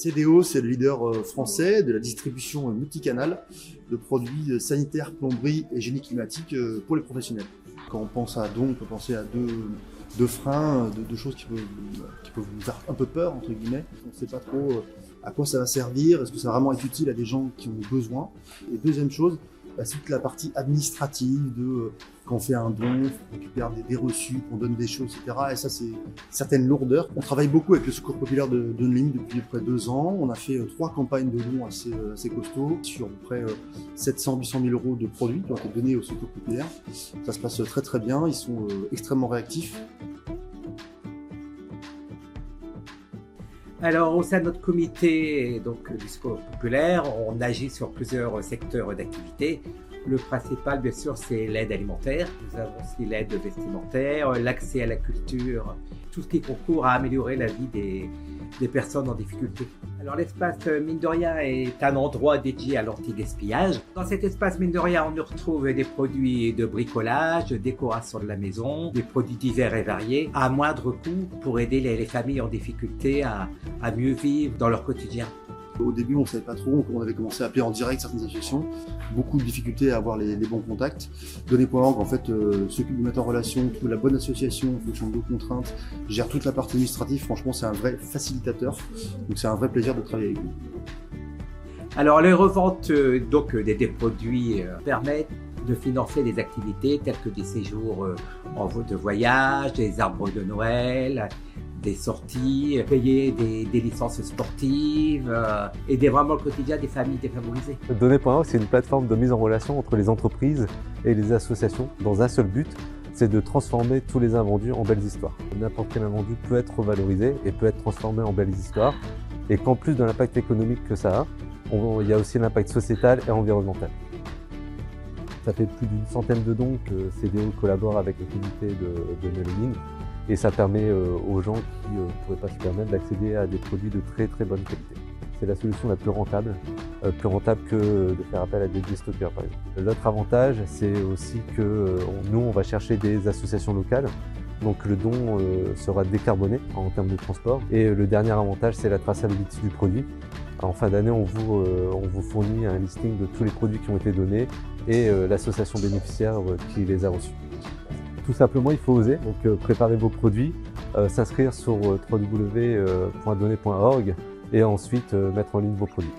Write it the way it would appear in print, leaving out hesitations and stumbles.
CDO, c'est le leader français de la distribution multicanal de produits sanitaires, plomberie et génie climatique pour les professionnels. Quand on pense à don, on peut penser à deux freins, deux choses qui peuvent vous faire un peu peur, entre guillemets. On ne sait pas trop à quoi ça va servir, est-ce que ça va vraiment être utile à des gens qui ont besoin. Et deuxième chose, c'est toute la partie administrative de quand on fait un don, on récupère des reçus, qu'on donne des choses, etc. Et ça, c'est certaines lourdeurs. On travaille beaucoup avec le Secours populaire de Dunlim depuis à peu près 2 ans. On a fait 3 campagnes de dons assez costauds sur à peu près 700-800 000 euros de produits qui ont été donnés au Secours populaire. Ça se passe très très bien, ils sont extrêmement réactifs. Alors, au sein de notre comité du Secours populaire, on agit sur plusieurs secteurs d'activité. Le principal, bien sûr, c'est l'aide alimentaire. Nous avons aussi l'aide vestimentaire, l'accès à la culture, tout ce qui concourt à améliorer la vie des personnes en difficulté. Alors, l'espace Mine de Rien est un endroit dédié à l'anti-gaspillage. Dans cet espace Mine de Rien, on y retrouve des produits de bricolage, de décoration de la maison, des produits divers et variés, à moindre coût pour aider les familles en difficulté à mieux vivre dans leur quotidien. Au début, on ne savait pas trop, on avait commencé à appeler en direct certaines associations, beaucoup de difficultés à avoir les bons contacts. Données.org, en fait, s'occupe de mettre en relation, trouve la bonne association en fonction de nos contraintes, gère toute la partie administrative. Franchement, c'est un vrai facilitateur, donc c'est un vrai plaisir de travailler avec vous. Alors, les reventes des produits permettent de financer des activités telles que des séjours de voyage, des arbres de Noël, des sorties, payer des licences sportives, aider vraiment le quotidien des familles défavorisées. Données.org, c'est une plateforme de mise en relation entre les entreprises et les associations dans un seul but, c'est de transformer tous les invendus en belles histoires. N'importe quel invendu peut être revalorisé et peut être transformé en belles histoires, et qu'en plus de l'impact économique que ça a, il y a aussi l'impact sociétal et environnemental. Ça fait plus d'une centaine de dons que CDO collabore avec le comité de Mélamine. Et ça permet aux gens qui ne pourraient pas se permettre d'accéder à des produits de très très bonne qualité. C'est la solution la plus rentable que de faire appel à des déstockeurs par exemple. L'autre avantage, c'est aussi que nous, on va chercher des associations locales, donc le don sera décarboné en termes de transport. Et le dernier avantage, c'est la traçabilité du produit. En fin d'année, on vous fournit un listing de tous les produits qui ont été donnés et l'association bénéficiaire qui les a reçus. Tout simplement, il faut oser, donc préparer vos produits, s'inscrire sur www.données.org et ensuite mettre en ligne vos produits.